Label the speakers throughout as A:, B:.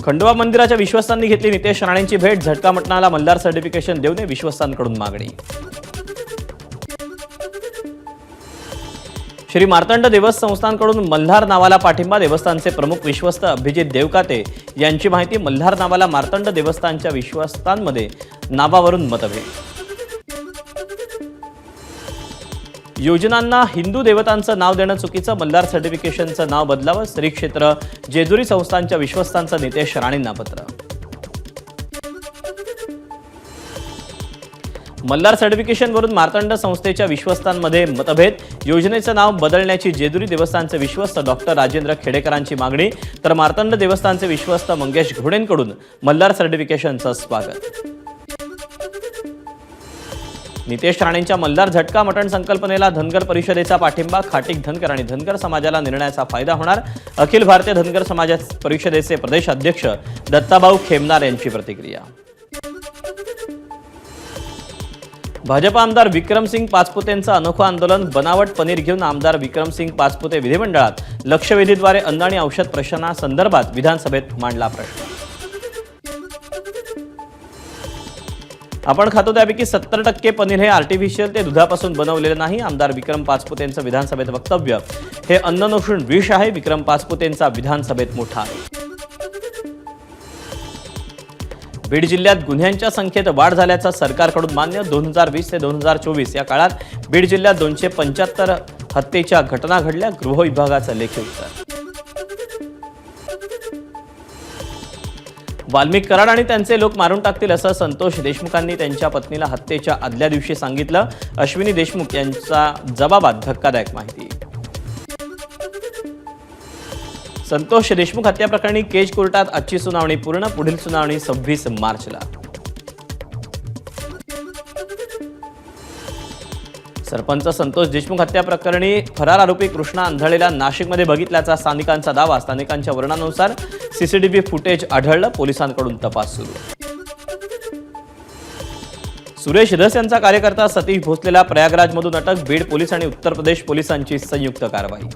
A: खंडोबा मंदिराच्या विश्वस्तांनी घेतली नितेश राणेंची भेट, झटका मटणाला मल्हार सर्टिफिकेशन देऊ नये विश्वस्तांकडून मागणी। श्री मार्तंड देवस्थ संस्थानकडून मल्हार नावाला पाठिंबा, देवस्थानचे प्रमुख विश्वस्त अभिजित देवकाते यांची माहिती। मल्हार नावाला मार्तंड देवस्थानच्या विश्वस्तांमध्ये नावावरून मतभेद। योजनांना हिंदू देवतांचं नाव देणं चुकीचं, मल्हार सर्टिफिकेशनचं नाव बदलावं, श्री क्षेत्र जेजुरी संस्थानच्या विश्वस्तांचं नितेश राणेंना पत्र। मल्हार सर्टिफिकेशनवरून मार्तंड संस्थेच्या विश्वस्तांमध्ये मतभेद, योजनेचं नाव बदलण्याची जेजुरी देवस्थानचे विश्वस्त डॉक्टर राजेंद्र खेडेकरांची मागणी, तर मार्तंड देवस्थानचे विश्वस्त मंगेश घोडेंकडून मल्हार सर्टिफिकेशनचं स्वागत। नितेश राणेंच्या मल्हार झटका मटण संकल्पनेला धनगर परिषदेचा पाठिंबा, खाटीक धनगर आणि धनगर समाजाला निर्णयाचा फायदा होणार, अखिल भारतीय धनगर समाज परिषदेचे प्रदेश अध्यक्ष दत्ताभाऊ खेमनार यांची प्रतिक्रिया। भाजप आमदार विक्रमसिंग पाचपुतेंचं अनोखं आंदोलन, बनावट पनीर घेऊन आमदार विक्रमसिंग पाचपुते विधिमंडळात, लक्षवेधीद्वारे अन्न आणि औषध प्रशासनासंदर्भात विधानसभेत मांडला प्रश्न। आपण खातो त्यापैकी 70% पनीर हे आर्टिफिशियल, ते दुधापासून बनवलेले नाही, आमदार विक्रम पाचपुतेंचं विधानसभेत वक्तव्य। हे अन्न नसून विष आहे, विक्रम पाचपुतेंचा विधानसभेत मोठा आरोप। बीड जिल्ह्यात गुन्ह्यांच्या संख्येत वाढ झाल्याचं सरकारकडून मान्य, 2020 ते 2024 या काळात बीड जिल्ह्यात 275 हत्येच्या घटना घडल्या, गृह विभागाचं लेखी उत्तर। वाल्मिक कराड आणि त्यांचे लोक मारून टाकतील असं संतोष देशमुखांनी त्यांच्या पत्नीला हत्येच्या आदल्या दिवशी सांगितलं, अश्विनी देशमुख यांचा जबाबात धक्कादायक माहिती। संतोष देशमुख हत्या प्रकरणी केज कोर्टात आजची सुनावणी पूर्ण, पुढील सुनावणी 26 मार्चला। सरपंच संतोष देशमुख हत्या प्रकरणी फरार आरोपी कृष्णा आंधळेला नाशिकमध्ये बघितल्याचा स्थानिकांचा दावा, स्थानिकांच्या वर्णनानुसार सीसीटीव्ही फुटेज आढळलं, पोलिसांकडून तपास सुरू। सुरेश धस यांचा कार्यकर्ता सतीश भोसलेला प्रयागराजमधून अटक, बीड पोलीस आणि उत्तर प्रदेश पोलिसांची संयुक्त कारवाई।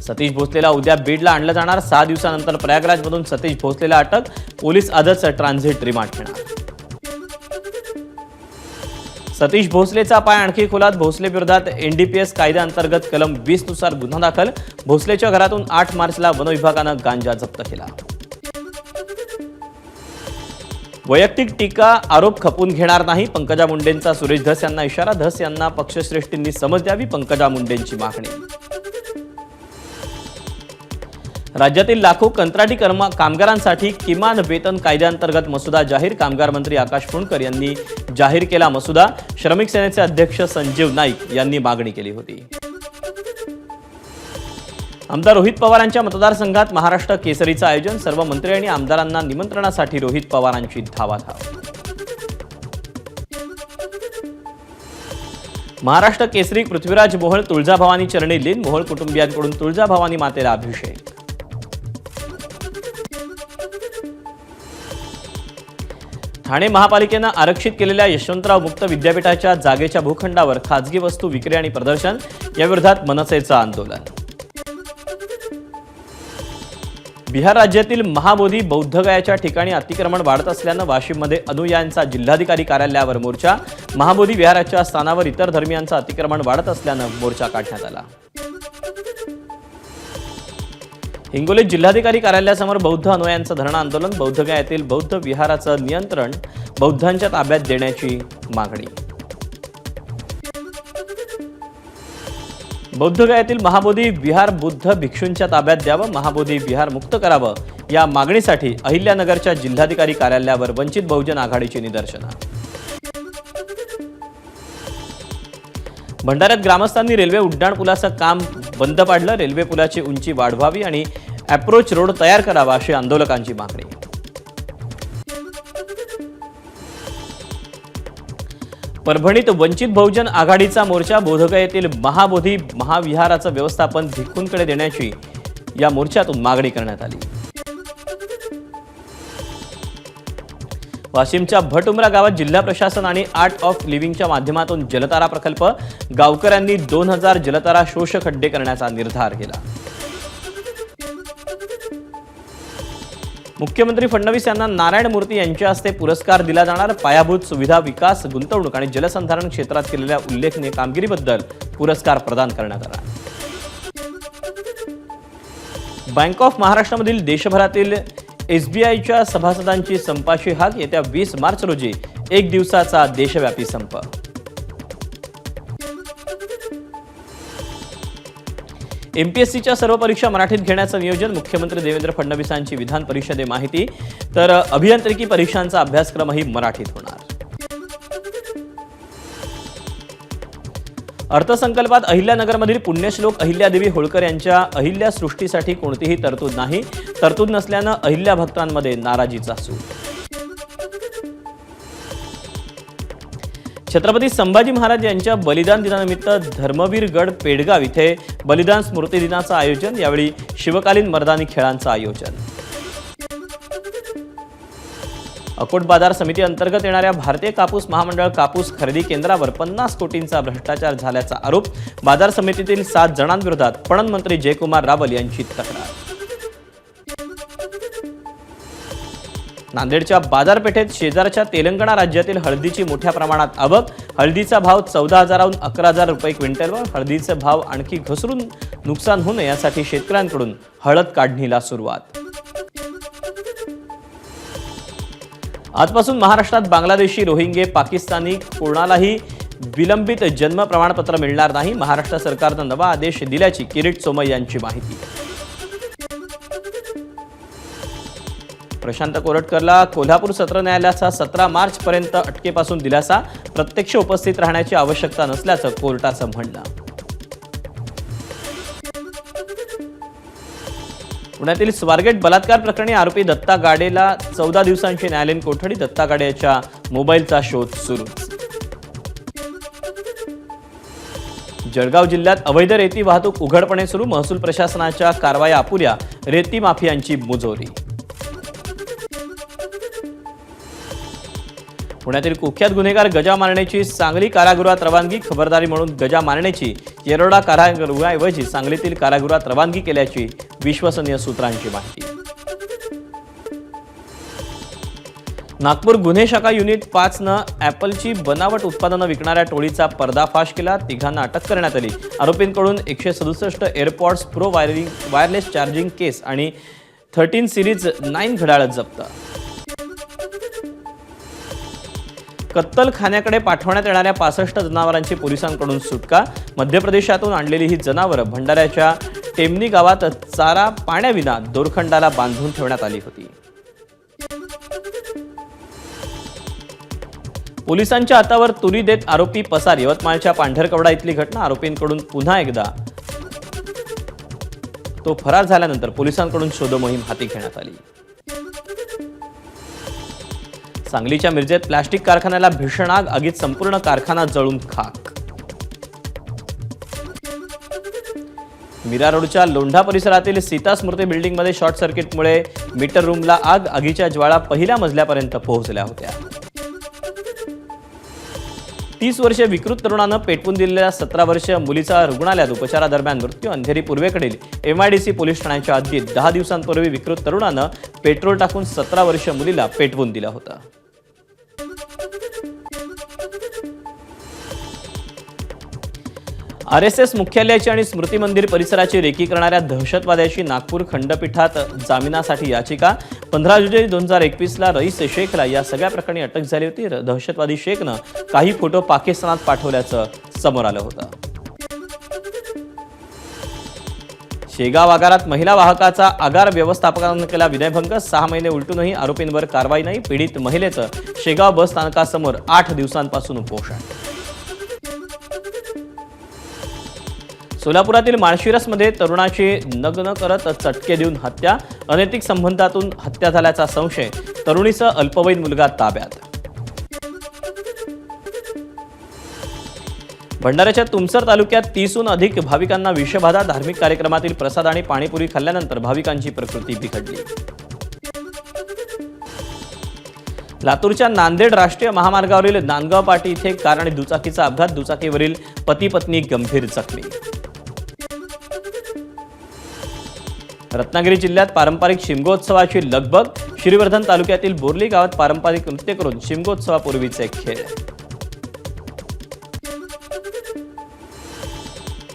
A: सतीश भोसलेला उद्या बीडला आणलं जाणार, 6 दिवसानंतर प्रयागराजमधून सतीश भोसलेला अटक, पोलीस आजच ट्रान्झिट रिमांड घेणार। सतीश भोसलेचा पाय आणखी खोलात, भोसले विरोधात एनडीपीएस कायद्याअंतर्गत कलम 20 नुसार गुन्हा दाखल, भोसलेच्या घरातून 8 मार्चला वन विभागानं गांजा जप्त केला। वैयक्तिक टीका आरोप खपून घेणार नाही, पंकजा मुंडेंचा सुरेश धस यांना इशारा, धस यांना पक्षश्रेष्ठींनी समज द्यावी, पंकजा मुंडेंची मागणी। राज्यातील लाखो कंत्राटी कामगारांसाठी किमान वेतन कायद्याअंतर्गत मसुदा जाहीर, कामगार मंत्री आकाश फुंडकर यांनी जाहीर केला मसुदा, श्रमिक सेनेचे अध्यक्ष संजीव नाईक यांनी मागणी केली होती। आमदार रोहित पवारांच्या मतदारसंघात महाराष्ट्र केसरीचं आयोजन, सर्व मंत्री आणि आमदारांना निमंत्रणासाठी रोहित पवारांची धावाधाव। महाराष्ट्र केसरी पृथ्वीराज मोहोळ तुळजाभवानी चरणी लीन, मोहोळ कुटुंबियांकडून तुळजाभवानी मातेला अभिषेक। ठाणे महापालिकेनं आरक्षित केलेल्या यशवंतराव मुक्त विद्यापीठाच्या जागेच्या भूखंडावर खाजगी वस्तू विक्री आणि प्रदर्शन, याविरोधात मनसेचं आंदोलन। बिहार राज्यातील महाबोधी बौद्धगयाच्या ठिकाणी अतिक्रमण वाढत असल्यानं वाशिममध्ये अनुयायांचा जिल्हाधिकारी कार्यालयावर मोर्चा, महाबोधी विहाराच्या स्थानावर इतर धर्मियांचं अतिक्रमण वाढत असल्यानं मोर्चा काढण्यात आला। हिंगोलीत जिल्हाधिकारी कार्यालयासमोर बौद्ध अनुयायांचं धरणं आंदोलन, बौद्धगयातील बौद्ध विहाराचं नियंत्रण बौद्धांच्या ताब्यात देण्याची मागणी। बौद्धगयातील महाबोधी विहार बुद्ध भिक्षूंच्या ताब्यात द्यावं, महाबोधी विहार मुक्त करावं, या मागणीसाठी अहिल्यानगरच्या जिल्हाधिकारी कार्यालयावर वंचित बहुजन आघाडीची निदर्शनं। भंडाऱ्यात ग्रामस्थांनी रेल्वे उड्डाणपुलाचं काम बंद पाडलं, रेल्वे पुलाची उंची वाढवावी आणि अप्रोच रोड तयार करावा अशी आंदोलकांची मागणी। परभणीत वंचित बहुजन आघाडीचा मोर्चा, बोधगयेतील महाबोधी महाविहाराचं व्यवस्थापन भिक्खूंकडे देण्याची या मोर्चातून मागणी करण्यात आली। वाशिमच्या भटउमरा गावात जिल्हा प्रशासन आणि आर्ट ऑफ लिव्हिंगच्या माध्यमातून जलतारा प्रकल्प, गावकऱ्यांनी 2000 जलतारा शोष खड्डे करण्याचा निर्धार केला। मुख्यमंत्री फडणवीस यांना नारायण मूर्ती यांच्या हस्ते पुरस्कार दिला जाणार. पायाभूत सुविधा विकास, गुंतवणूक आणि जलसंधारण क्षेत्रात केलेल्या उल्लेखनीय कामगिरीबद्दल पुरस्कार प्रदान करण्यात आला. बँक ऑफ महाराष्ट्रामधील देशभरातील SBIच्या सभासदांची संपाची हाक. येत्या 20 मार्च रोजी 1 दिवसाचा देशव्यापी संप. MPSCच्या सर्व परीक्षा मराठीत घेण्याचं नियोजन. मुख्यमंत्री देवेंद्र फडणवीसांची विधान परिषदेत माहिती. तर अभियांत्रिकी परीक्षांचा अभ्यासक्रमही मराठीत होणार. अर्थसंकल्पात अहिल्यानगरमधील पुण्यश्लोक अहिल्यादेवी होळकर यांच्या अहिल्या सृष्टीसाठी कोणतीही तरतूद नाही. तरतूद नसल्यानं अहिल्या भक्तांमध्ये नाराजीचा सूर. छत्रपती संभाजी महाराज यांच्या बलिदान दिनानिमित्त धर्मवीरगड पेडगाव इथे बलिदान स्मृती दिनाचं आयोजन. यावेळी शिवकालीन मर्दानी खेळांचं आयोजन. अकोट बाजार समिती अंतर्गत येणाऱ्या भारतीय कापूस महामंडळ कापूस खरेदी केंद्रावर 50 कोटींचा भ्रष्टाचार झाल्याचा आरोप. बाजार समितीतील 7 जणांविरोधात पणन मंत्री जयकुमार रावल यांची तक्रार. नांदेडच्या बाजारपेठेत शेजारच्या तेलंगणा राज्यातील हळदीची मोठ्या प्रमाणात आवक. हळदीचा भाव 14,000हून 11,000 रुपये क्विंटलवर. हळदीचे भाव आणखी घसरून नुकसान होऊ नये यासाठी शेतकऱ्यांकडून हळद काढणीला सुरुवात. आजपासून महाराष्ट्रात बांगलादेशी, रोहिंगे, पाकिस्तानी कोणालाही विलंबित जन्म प्रमाणपत्र मिळणार नाही. महाराष्ट्र सरकारनं नवा आदेश दिल्याची किरीट सोमय्या यांची माहिती. प्रशांत कोरटकरला कोल्हापूर सत्र न्यायालयाचा 17 मार्च पर्यंत अटकेपासून दिलासा. प्रत्यक्ष उपस्थित राहण्याची आवश्यकता नसल्याचं कोर्टाचं म्हणणं. पुण्यातील स्वारगेट बलात्कार प्रकरणी आरोपी दत्ता गाडेला 14 दिवसांची न्यायालयीन कोठडी. दत्ता गाडेच्या मोबाईलचा शोध सुरू. जळगाव जिल्ह्यात अवैध रेती वाहतूक उघडपणे सुरू. महसूल प्रशासनाच्या कारवाया अपुऱ्या. रेती माफियांची मुजोरी. पुण्यातील कुख्यात गुन्हेगार गजा मारण्याची सांगली कारागृहात रवानगी. खबरदारी म्हणून गजा मारण्याची येरवडा कारागृहाऐवजी सांगलीतील कारागृहात रवानगी केल्याची विश्वसनीय सूत्रांची माहिती. नागपूर गुन्हे शाखा युनिट 5नं ॲपलची बनावट उत्पादनं विकणाऱ्या टोळीचा पर्दाफाश केला. 3घांना अटक करण्यात आली. आरोपींकडून 167 एअरपॉड्स प्रो वायरलेस चार्जिंग केस आणि 13 सिरीज 9 घड्याळ जप्त. कत्तलखान्याकडे पाठवण्यात येणाऱ्या 65 जनावरांची पोलिसांकडून सुटका. मध्य प्रदेशातून आणलेली ही जनावरं भंडाऱ्याच्या टेमनी गावात चारा पाण्याविना दोरखंडाला बांधून ठेवण्यात आली होती. पोलिसांच्या हातावर तुरी देत आरोपी पसार. यवतमाळच्या पांढरकवडा इथली घटना. आरोपींकडून पुन्हा एकदा तो फरार झाल्यानंतर पोलिसांकडून शोधमोहीम हाती घेण्यात आली. सांगलीच्या मिरजेत प्लास्टिक कारखान्याला भीषण आग. आगीत संपूर्ण कारखाना जळून खाक. मीरा रोडच्या लोंढा परिसरातील सीता स्मृती बिल्डिंगमध्ये शॉर्ट सर्किटमुळे मीटर रूमला आग. आगीच्या ज्वाळा पहिल्या मजल्यापर्यंत पोहोचल्या होत्या. 30 वर्षीय विकृत तरुणानं पेटवून दिलेल्या 17 वर्षीय मुलीचा रुग्णालयात उपचारादरम्यान मृत्यू. अंधेरी पूर्वेकडील MIDC पोलीस ठाण्याच्या हद्दीत 10 दिवसांपूर्वी विकृत तरुणानं पेट्रोल टाकून 17 वर्षीय मुलीला पेटवून दिलं होतं. RSS मुख्यालयाची आणि स्मृती मंदिर परिसराची रेकी करणाऱ्या दहशतवाद्याची नागपूर खंडपीठात जामिनासाठी याचिका. 15 जुलै 2021ला रईस शेखला या सगळ्या प्रकरणी अटक झाली होती. दहशतवादी शेखनं काही फोटो पाकिस्तानात पाठवल्याचं समोर आलं होतं. शेगाव आगारात महिला वाहकाचा आगार व्यवस्थापकानं केला विनयभंग. 6 महिने उलटूनही आरोपींवर कारवाई नाही. पीडित महिलेचं शेगाव बस स्थानकासमोर 8 दिवसांपासून उपोषण. सोलापुरातील माळशिरसमध्ये तरुणाची नग्न करत चटके देऊन हत्या. अनैतिक संबंधातून हत्या झाल्याचा संशय. तरुणीसह अल्पवयीन मुलगा ताब्यात. भंडाऱ्याच्या तुमसर तालुक्यात 30हून अधिक भाविकांना विषबाधा. धार्मिक कार्यक्रमातील प्रसाद आणि पाणीपुरी खाल्ल्यानंतर भाविकांची प्रकृती बिघडली. लातूरच्या नांदेड राष्ट्रीय महामार्गावरील नांदगाव पाटी इथे कार आणि दुचाकीचा अपघात. दुचाकीवरील पती पत्नी गंभीर जखमी. रत्नागिरी जिल्ह्यात पारंपरिक शिमगोत्सवाची लगबग. श्रीवर्धन तालुक्यातील बोर्ली गावात पारंपरिक नृत्य करून शिमगोत्सवापूर्वीचे खेळ.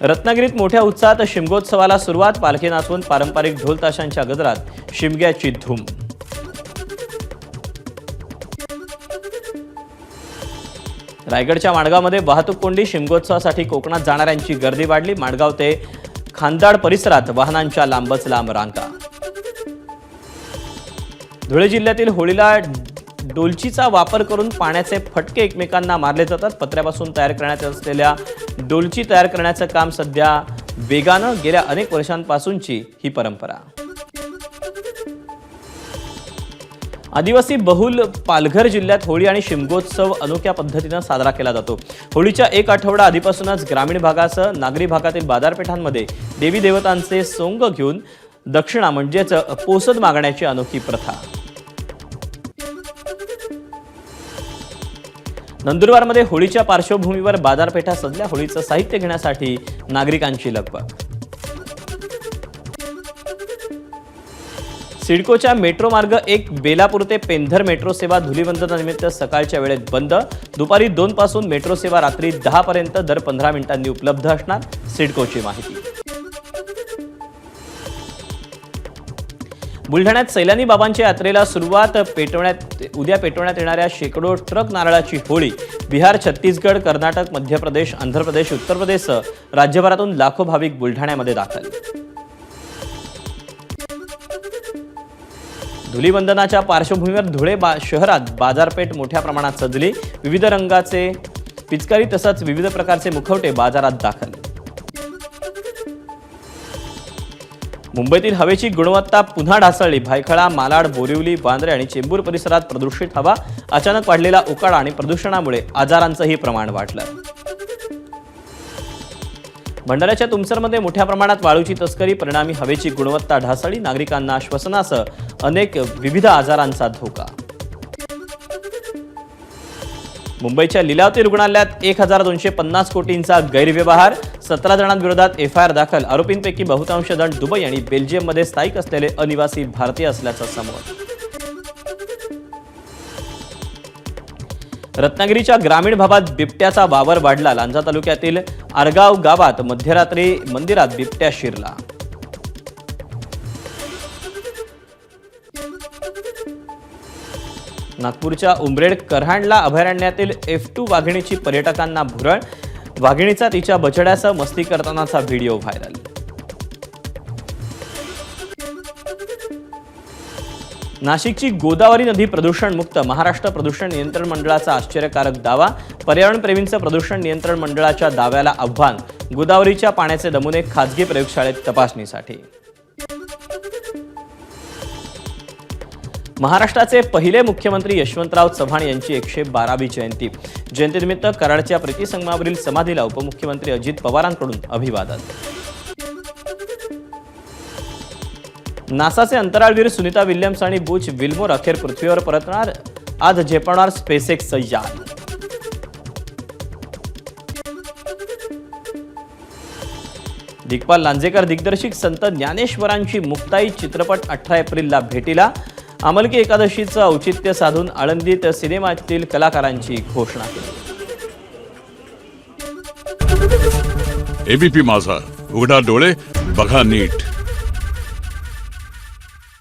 A: रत्नागिरीत मोठ्या उत्साहात शिमगोत्सवाला सुरुवात. पालखी नाचवून पारंपरिक ढोल ताशांच्या गजरात शिमग्याची धूम. रायगडच्या माणगावमध्ये वाहतूक कोंडी. शिमगोत्सवासाठी कोकणात जाणाऱ्यांची गर्दी वाढली. माणगाव ते खांदाड परिसरात वाहनांच्या लांबच लांब रांगा. धुळे जिल्ह्यातील होळीला डोलचीचा वापर करून पाण्याचे फटके एकमेकांना मारले जातात. पत्र्यापासून तयार करण्यात असलेल्या डोलची तयार करण्याचं काम सध्या वेगानं गेल्या अनेक वर्षांपासूनची ही परंपरा. आदिवासी बहुल पालघर जिल्ह्यात होळी आणि शिमगोत्सव अनोख्या पद्धतीनं साजरा केला जातो. होळीच्या एक आठवडा आधीपासूनच ग्रामीण भागासह नागरी भागातील बाजारपेठांमध्ये देवी देवतांचे सोंग घेऊन दक्षिणा म्हणजेच पोसद मागण्याची अनोखी प्रथा. नंदुरबारमध्ये होळीच्या पार्श्वभूमीवर बाजारपेठा सजल्या. होळीचं साहित्य घेण्यासाठी नागरिकांची लगबग. सिडकोच्या मेट्रो मार्ग 1 बेलापूर ते पेंधर मेट्रो सेवा धुलीवंदनानिमित्त सकाळच्या वेळेत बंद. दुपारी 2 पासून मेट्रो सेवा रात्री 10 पर्यंत दर 15 मिनिटांनी उपलब्ध असणार. सिडकोची माहिती. बुलढाण्यात सैलानी बाबांच्या यात्रेला सुरुवात. उद्या पेटवण्यात येणाऱ्या शेकडो ट्रक नारळाची होळी. बिहार, छत्तीसगड, कर्नाटक, मध्य प्रदेश, आंध्र प्रदेश, उत्तर प्रदेशसह राज्यभरातून लाखो भाविक बुलढाण्यामध्ये दाखल. धुलीवंदनाच्या पार्श्वभूमीवर धुळे शहरात बाजारपेठ मोठ्या प्रमाणात सजली. विविध रंगाचे पिचकारी तसंच विविध प्रकारचे मुखवटे बाजारात दाखल. मुंबईतील हवेची गुणवत्ता पुन्हा ढासळली. भायखळा, मालाड, बोरिवली, वांद्रे आणि चेंबूर परिसरात प्रदूषित हवा. अचानक वाढलेला उकाडा आणि प्रदूषणामुळे आजारांचंही प्रमाण वाढलं. भंडाऱ्याच्या तुमसरमध्ये मोठ्या प्रमाणात वाळूची तस्करी. परिणामी हवेची गुणवत्ता ढासळली. नागरिकांना श्वसनासह अनेक विविध आजारांचा धोका. मुंबईच्या लिलावती रुग्णालयात 1250 कोटींचा गैरव्यवहार. 17 जणांविरोधात एफआयआर दाखल. आरोपींपैकी बहुतांश जण दुबई आणि बेल्जियममध्ये स्थायिक असलेले अनिवासी भारतीय असल्याचं समोर. रत्नागिरीच्या ग्रामीण भागात बिबट्याचा वावर वाढला. लांजा तालुक्यातील आरगाव गावात मध्यरात्री मंदिरात बिबट्या शिरला. नागपूरच्या उमरेड करहांडला अभयारण्यातील F2 वाघिणीची पर्यटकांना भुरळ. वाघिणीचा तिच्या बछड्यासह मस्ती करतानाचा व्हिडिओ व्हायरल. नाशिकची गोदावरी नदी प्रदूषण मुक्त. महाराष्ट्र प्रदूषण नियंत्रण मंडळाचा आश्चर्यकारक दावा. पर्यावरणप्रेमींचं प्रदूषण नियंत्रण मंडळाच्या दाव्याला आव्हान. गोदावरीच्या पाण्याचे नमुने खासगी प्रयोगशाळेत तपासणीसाठी. महाराष्ट्राचे पहिले मुख्यमंत्री यशवंतराव चव्हाण यांची 112वी जयंती. जयंतीनिमित्त कराडच्या प्रीती संगमावरील समाधीला उपमुख्यमंत्री अजित पवारांकडून अभिवादन. नासाचे अंतराळवीर सुनीता विल्यम्स आणि बुच विल्मोर अखेर पृथ्वीवर परतणार. आज झेपवणार स्पेसएक्स यान. दिग्पाल लांजेकर दिग्दर्शित संत ज्ञानेश्वरांची मुक्ताई चित्रपट 18 एप्रिलला भेटीला. आमलकी एकादशीचं औचित्य साधून आळंदीत सिनेमातील कलाकारांची घोषणा केली.
B: एबीपी माझा, उघडा डोळे बघा नीट.